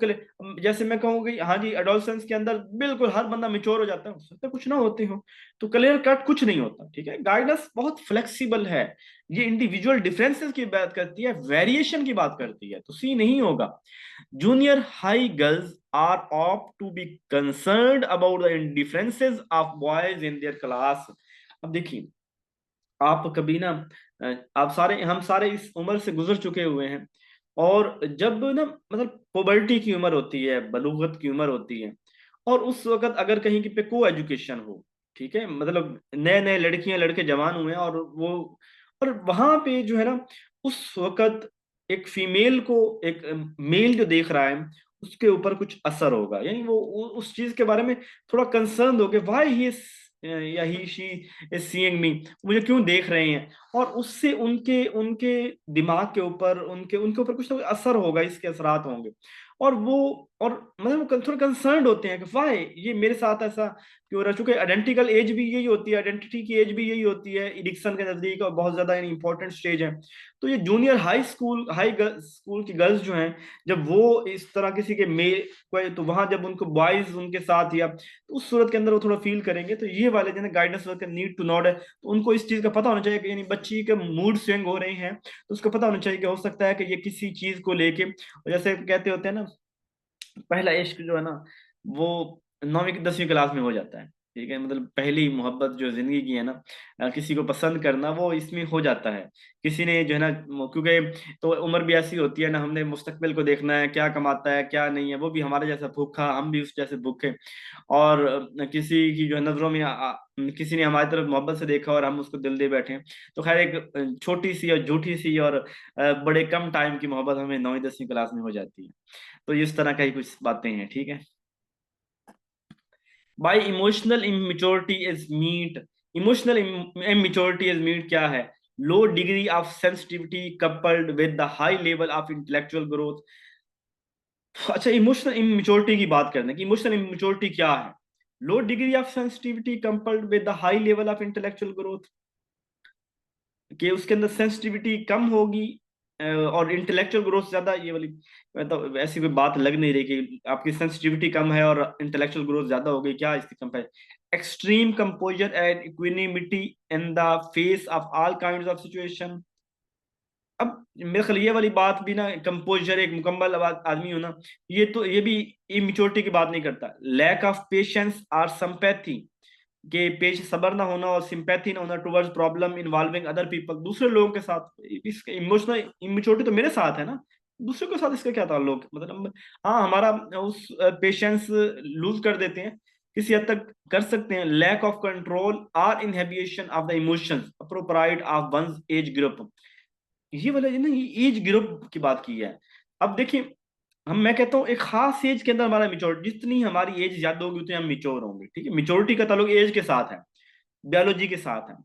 जैसे मैं कहूँ कि हाँ जी एडोलसेंस के अंदर बिल्कुल हर बंदा मिच्योर हो जाता है, उससे तो कुछ ना होते हो। तो क्लियर कट कुछ नहीं होता। ठीक है, गाइडेंस बहुत फ्लेक्सिबल है। ये इंडिविजुअल डिफरेंसेस की बात करती है, वेरिएशन की बात करती है, तो सी नहीं होगा। Junior high girls are opt to be concerned about the differences of boys in their class। अब देखिए, आप कभी ना आप सारे, हम सारे इस उम्र से गुजर चुके हुए हैं, और जब ना मतलब पोबर्टी की उम्र होती है, बलूगत की उम्र होती है, और उस वक्त अगर कहीं की पे को एजुकेशन हो, ठीक है, मतलब नए नए लड़कियां लड़के जवान हुए हैं, और वो, और वहां पे जो है ना उस वक्त एक फीमेल को एक मेल जो देख रहा है उसके ऊपर कुछ असर होगा, यानी वो उस चीज के बारे में थोड़ा कंसर्न हो गए, वाई ही या ही शी इज सीइंग मी, मुझे क्यों देख रहे हैं। और उससे उनके उनके दिमाग के ऊपर, उनके उनके ऊपर कुछ ना कुछ असर होगा, इसके असरात होंगे। और वो, और मतलब वो थोड़ा कंसर्न होते हैं कि वाई ये मेरे साथ ऐसा क्यों रहा, चूंकि आइडेंटिकल एज भी यही होती है, आइडेंटिटी की एज भी यही होती है इरिक्सन के नजदीक, और बहुत ज्यादा इंपॉर्टेंट स्टेज है। तो ये जूनियर हाई स्कूल की गर्ल्स जो हैं, जब वो इस तरह किसी के मे कोई, तो वहां जब उनको बॉयज उनके साथ, या तो उस सूरत के अंदर वो थोड़ा फील करेंगे। तो ये वाले जो guidance worker need to not है, तो उनको इस चीज का पता होना चाहिए कि यानी बच्ची के मूड स्विंग हो रहे हैं, तो उसको पता होना चाहिए कि हो सकता है कि ये किसी चीज को लेके, जैसे कहते होते हैं ना, पहला इश्क जो है ना वो 9वीं 10वीं क्लास में हो जाता है। ठीक है, मतलब पहली मोहब्बत जो जिंदगी की है ना, किसी को पसंद करना वो इसमें हो जाता है। किसी ने जो है ना, क्योंकि तो उम्र भी ऐसी होती है ना, हमने मुस्तकबिल को देखना है, क्या कमाता है क्या नहीं है, वो भी हमारे जैसा भूखा, हम भी उस जैसे भूखे। और किसी की जो है नजरों में किसी ने हमारी तरफ मोहब्बत से देखा और हम उसको दिल दे बैठे। तो खैर एक छोटी सी और झूठी सी और बड़े कम टाइम की मोहब्बत हमें 9वीं 10वीं क्लास में हो जाती है। तो इस तरह का ही कुछ बातें हैं। ठीक है, by emotional immaturity is meant, emotional immaturity is meant क्या है। Low degree of sensitivity coupled with the high level of intellectual growth. अच्छा, इमोशनल इमेच्योरिटी की बात करने की, इमोशनल इमेच्योरिटी क्या है। Low degree of sensitivity coupled with the high level of intellectual growth, कि उसके अंदर सेंसिटिविटी कम होगी और इंटेलेक्चुअल ग्रोथ ज्यादा, ये वाली मतलब ऐसी कोई बात लग नहीं रही कि आपकी सेंसिटिविटी कम है और इंटेलेक्चुअल ग्रोथ ज्यादा हो गई, क्या इसकी compare. Extreme composure and equanimity in the face of all kinds of situation. अब मेरे ख्याल ये वाली बात भी ना, कंपोजर एक मुकम्मल आदमी हो ना, ये भी इमेच्योरिटी की बात नहीं करता। लैक ऑफ पेशेंस और सिंपैथी, के पेश सबर ना होना और सिंपैथी ना होना towards problem involving other people, दूसरे लोगों के साथ। इसका इमोशनल इमेच्योरिटी तो मेरे साथ है ना, दूसरे के साथ इसका क्या ताल्लुक है? मतलब हाँ, हमारा उस पेशेंस लूज कर देते हैं, किसी हद तक कर सकते हैं। Lack of control or inhibition of the emotions appropriate of one's age group, ये वाला ना, ये एज ग्रुप की बात की है। अब देखिए, मैं कहता हूँ एक खास एज के अंदर हमारा मिच्योरिटी, जितनी हमारी एज ज्यादा होगी उतने हम मिच्योर होंगे, ठीक है। मिच्योरिटी का ताल्लुक एज के साथ है, बायोलॉजी के साथ है।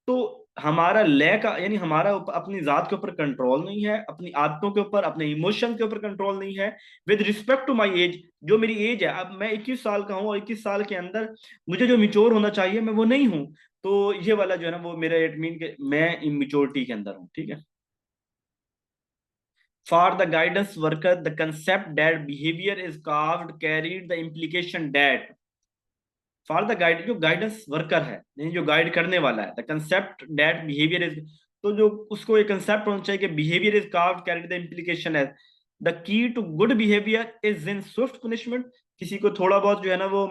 तो हमारा लैक, यानी हमारा अपनी जात के ऊपर कंट्रोल नहीं है, अपनी आदतों के ऊपर, अपने इमोशन के ऊपर कंट्रोल नहीं है with respect to my age. जो मेरी एज है, अब मैं 21 साल का हूँ और 21 साल के अंदर मुझे जो मिच्योर होना चाहिए मैं वो नहीं हूँ। तो ये वाला जो है ना, वो मेरा इट मीन के मैं इमेच्योरिटी के अंदर हूँ, ठीक है। For the guidance worker, the concept that behavior is carved carried the implication that for the guide, जो गाइडेंस वर्कर है यानी जो गाइड करने वाला है, the concept that behaviour is, तो जो उसको एक कंसेप्ट होना चाहिए कि behaviour is carved carry the implication है the key to good behaviour is in swift punishment. किसी को थोड़ा बहुत जो है ना वो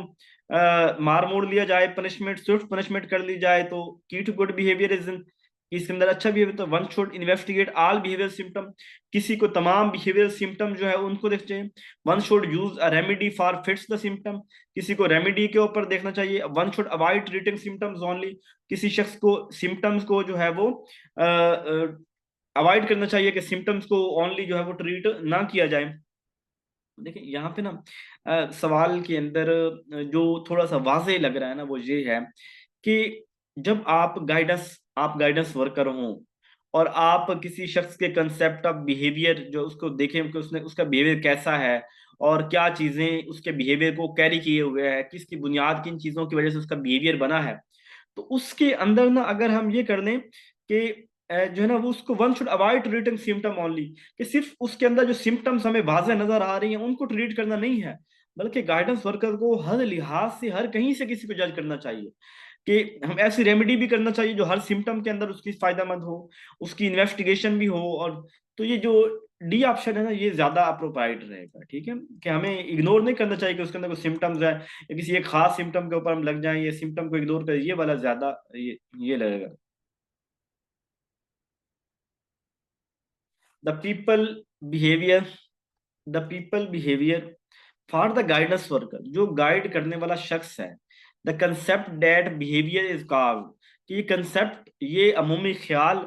मार मोड़ लिया जाए, पनिशमेंट, स्विफ्ट पनिशमेंट कर ली जाए, तो key to good behaviour is in, इसके अंदर अच्छा बिहेवियर। तो one should investigate all behaviour symptom, किसी को तमाम बिहेवियर सिम्टम जो है उनको देखना चाहिए। One should use a remedy for fits the symptom, किसी को रेमेडी के ऊपर देखना चाहिए। One should avoid treating symptoms only, किसी शख्स को सिम्टम्स को जो है वो अवॉइड करना चाहिए कि सिम्टम्स को ओनली जो है वो ट्रीट ना किया जाए। देखिए यहाँ पे ना सवाल के अंदर जो थोड़ा सा वाजे लग रहा है ना, वो ये है कि जब आप गाइडेंस वर्कर हो और आप किसी शख्स के कंसेप्ट ऑफ बिहेवियर जो उसको देखें कि उसने उसका बिहेवियर कैसा है और क्या चीजें उसके बिहेवियर को कैरी किए हुए हैं, किसकी बुनियाद, किन चीजों की वजह से उसका बिहेवियर बना है, तो उसके अंदर ना अगर हम ये कर लें कि जो है ना वो उसको one should avoid treating symptom only, कि सिर्फ उसके अंदर जो सिम्टम्स हमें वाज़ेह नजर आ रही हैं उनको ट्रीट करना नहीं है, बल्कि गाइडेंस वर्कर को हर लिहाज से, हर कहीं से किसी को जज करना चाहिए, कि हम ऐसी रेमेडी भी करना चाहिए जो हर सिम्टम के अंदर उसकी फायदेमंद हो, उसकी इन्वेस्टिगेशन भी हो। और तो ये जो डी ऑप्शन है ना, ये ज्यादा अप्रोप्राइट रहेगा, ठीक है। कि हमें इग्नोर नहीं करना चाहिए कि उसके अंदर कुछ सिम्टम्स है या किसी एक खास सिम्टम के ऊपर हम लग जाएं, ये सिम्टम को इग्नोर करें, ये वाला ज्यादा ये लगेगा। The people behaviour, the people behaviour for the guidance worker, जो गाइड करने वाला शख्स है, the concept that behaviour is carved, कि ये कंसेप्ट, ये अमूमी ख्याल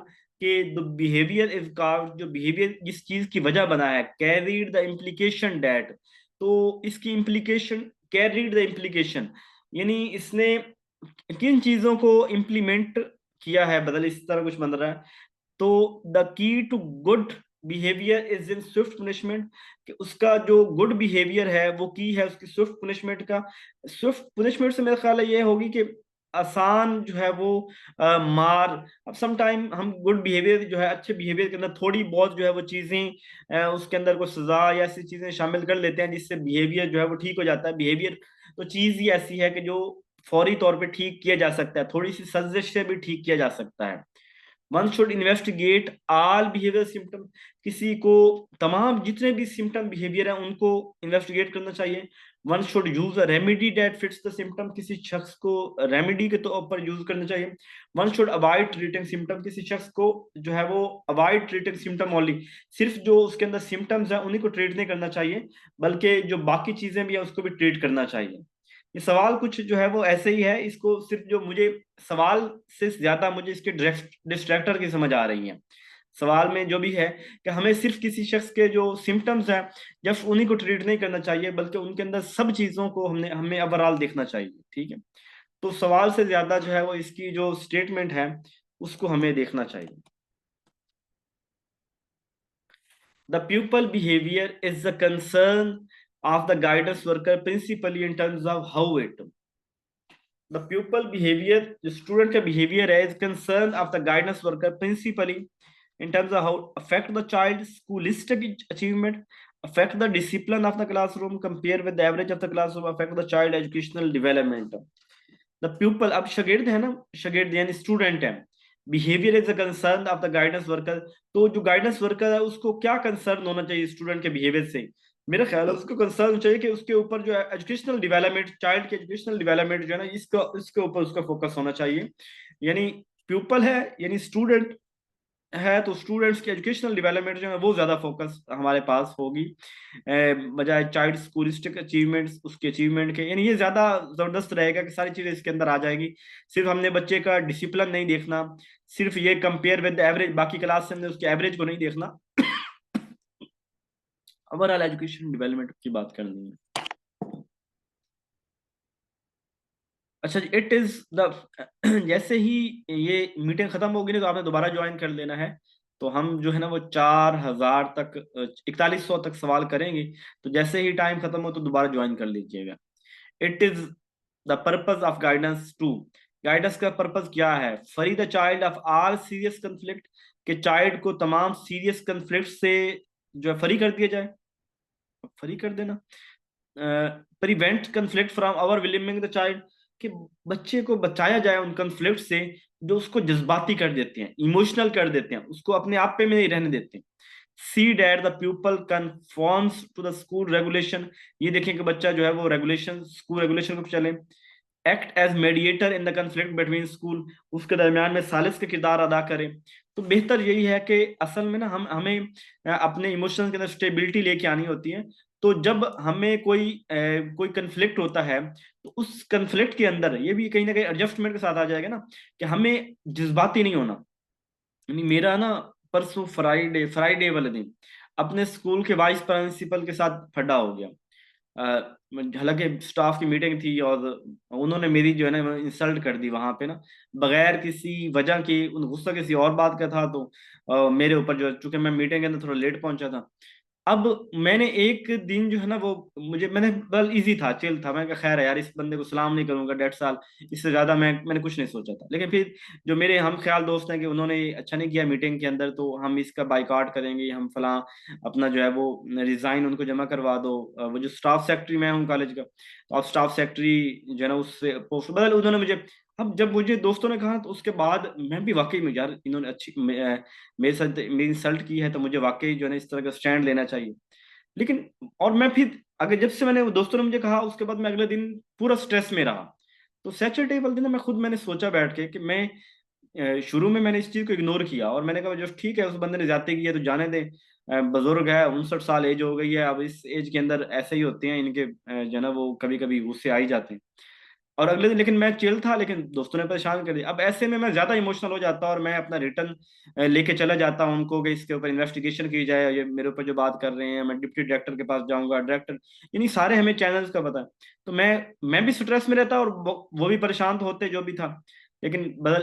कि द बिहेवियर इज कार्व्ड, जो बिहेवियर जिस चीज की वजह बना है, कैरीड द इम्प्लीकेशन दैट, तो इसकी इम्प्लीकेशन, कैरीड द इम्प्लीकेशन यानी इसने किन चीजों को इम्प्लीमेंट किया है, बदल इस तरह कुछ बन रहा है। तो the key to good behaviour is in swift punishment, कि उसका जो गुड बिहेवियर है वो की है उसकी स्विफ्ट पनिशमेंट का। स्विफ्ट पनिशमेंट से मेरा ख्याल है ये होगी कि आसान जो है वो मार। अब सम टाइम हम गुड बिहेवियर जो है, अच्छे बिहेवियर के अंदर थोड़ी बहुत जो है वो चीजें उसके अंदर कोई सजा या ऐसी चीजें शामिल कर लेते हैं जिससे बिहेवियर जो है वो ठीक हो जाता है। बिहेवियर तो चीज ही ऐसी है कि जो फौरी तौर पे ठीक किया जा सकता है, थोड़ी सी सजिश से भी ठीक किया जा सकता है। One should investigate all behaviour symptom, किसी को तमाम जितने भी सिम्टम बिहेवियर है उनको इन्वेस्टिगेट करना चाहिए। One should use a remedy that fits the symptom, किसी शख्स को रेमेडी के तौर पर यूज करना चाहिए। One should avoid treating symptom, किसी शख्स को जो है वो अवॉइड ट्रीटिंग सिम्टम ओनली, सिर्फ जो उसके अंदर सिम्टम्स है उन्हीं को ट्रीट नहीं करना चाहिए, बल्कि जो बाकी चीजें भी है उसको भी ट्रीट करना चाहिए। ये सवाल कुछ जो है वो ऐसे ही है, इसको सिर्फ जो मुझे सवाल से ज्यादा मुझे इसके डिस्ट्रैक्टर की समझ आ रही है। सवाल में जो भी है कि हमें सिर्फ किसी शख्स के जो सिम्टम्स हैं जस्ट उन्हीं को ट्रीट नहीं करना चाहिए, बल्कि उनके अंदर सब चीजों को हमें ओवरऑल देखना चाहिए, ठीक है। तो सवाल से ज्यादा जो है वो इसकी जो स्टेटमेंट है उसको हमें देखना चाहिए। The pupil behavior is the concern of the guidance worker principally in terms of how it, the pupil behavior, जो स्टूडेंट का बिहेवियर है, is concern of the guidance worker principally in terms of how affect the child's scholastic achievement, affect the discipline of the classroom, compare with the average of the classroom, affect the child educational development. The pupil, अब शागिर्द है ना, शागिर्द यानी student है, behaviour is a concern of the guidance worker. तो जो guidance worker है उसको क्या कंसर्न होना चाहिए स्टूडेंट के बिहेवियर से? मेरा ख्याल है उसको कंसर्न चाहिए कि उसके ऊपर जो है एजुकेशनल डेवलपमेंट, चाइल्ड के एजुकेशनल डेवलपमेंट जो है ना, इसका इसके ऊपर उसका फोकस होना चाहिए। यानी प्यूपल है, यानी स्टूडेंट है, तो स्टूडेंट्स की एजुकेशनल डेवलपमेंट जो है वो ज्यादा फोकस हमारे पास होगी, बजाय चाइल्ड स्कूलिस्टिक अचीवमेंट्स, उसके अचीवमेंट के। यानी ये ज्यादा जबरदस्त रहेगा कि सारी चीजें इसके अंदर आ जाएगी। सिर्फ हमने बच्चे का डिसिप्लिन नहीं देखना, सिर्फ ये कंपेयर विद एवरेज बाकी क्लास से हमने उसके एवरेज को नहीं देखना, ओवरऑल एजुकेशन डेवलपमेंट की बात करनी है। अच्छा, इट इज द जैसे ही ये मीटिंग खत्म होगी ना, तो आपने दोबारा ज्वाइन कर लेना है। तो हम जो है ना वो 4,000 तक, 4100 तक सवाल करेंगे। तो जैसे ही टाइम खत्म हो तो दोबारा ज्वाइन कर लीजिएगा। It is the purpose of guidance to. Guidance का पर्पज क्या है? Free the child of all serious conflict, कि चाइल्ड को तमाम सीरियस कंफ्लिक्ट से जो है फ्री कर दिया जाए, फ्री कर देना। Prevent conflict from overwhelming the child, कि बच्चे को बचाया जाए उन कंफ्लिक्ट से जो उसको जज्बाती कर देते हैं, इमोशनल कर देते हैं, उसको अपने आप पे में नहीं रहने देते। See that the pupil conforms to the school regulation, ये देखें कि बच्चा जो है वो रेगुलेशन, स्कूल रेगुलेशन को चले। Act as mediator in the conflict between school, उसके दरमियान में सालिस का किरदार अदा करे। तो बेहतर यही है कि असल में ना हम हमें अपने इमोशंस के अंदर स्टेबिलिटी लेके आनी होती है। तो जब हमें कोई कंफ्लिक्ट होता है, तो उस कंफ्लिक्ट के अंदर ये भी कहीं ना कहीं एडजस्टमेंट के साथ आ जाएगा ना, कि हमें जज्बाती नहीं होना। यानी मेरा ना परसों फ्राइडे फ्राइडे वाले दिन अपने स्कूल के वाइस प्रिंसिपल के साथ फड्डा हो गया। हालांकि स्टाफ की मीटिंग थी और उन्होंने मेरी जो है ना इंसल्ट कर दी वहां पे ना, बगैर किसी वजह की। उन गुस्सा किसी और बात का था, तो मेरे ऊपर जो, चूंकि मैं मीटिंग के अंदर थोड़ा लेट पहुंचा था। अब मैंने एक दिन जो है ना वो, मैंने बल इजी था, चिल था, मैं कहा खैर है यार, इस बंदे को सलाम नहीं करूंगा 1.5 साल, इससे ज्यादा मैंने कुछ नहीं सोचा था। लेकिन फिर जो मेरे हम ख्याल दोस्त हैं कि उन्होंने अच्छा नहीं किया मीटिंग के अंदर, तो हम इसका बाइकआउट करेंगे, हम फलां, अपना जो है वो रिजाइन उनको जमा करवा दो। वो जो स्टाफ सेक्रेटरी मैं हूँ कॉलेज का, तो आप स्टाफ सेक्रेटरी जो है ना उससे पोस्ट बदल, उन्होंने मुझे, अब जब मुझे दोस्तों ने कहा तो उसके बाद मैं भी वाकई में यार, इन्होंने मेरे साथ मेरी इंसल्ट की है, तो मुझे वाकई जो है ना इस तरह का स्टैंड लेना चाहिए। लेकिन और मैं फिर, अगर जब से मैंने वो दोस्तों ने मुझे कहा, उसके बाद मैं अगले दिन पूरा स्ट्रेस में रहा। तो सैटरडे वाले दिन ना मैं खुद मैंने सोचा बैठ के कि मैं, शुरू में मैंने इस चीज को इग्नोर किया और मैंने कहा जो ठीक है, उस बंदे ने ज्यादती की है तो जाने दे। बुजुर्ग है, 59 साल एज हो गई है, अब इस एज के अंदर ऐसे ही होते हैं इनके, जो है ना वो कभी कभी गुस्से आ ही जाते हैं। और अगले दिन लेकिन मैं चिल था, लेकिन दोस्तों ने परेशान कर दिया। अब ऐसे में मैं ज्यादा इमोशनल हो जाता और मैं अपना रिटर्न लेके चला जाता हूँ उनको कि इसके ऊपर इन्वेस्टिगेशन की जाए, ये मेरे ऊपर जो बात कर रहे हैं, मैं डिप्टी डायरेक्टर के पास जाऊंगा, डायरेक्टर, यानी सारे हमें चैनल्स का पता है। तो मैं भी स्ट्रेस में रहता और वो भी परेशान तो होते जो भी था। लेकिन बदल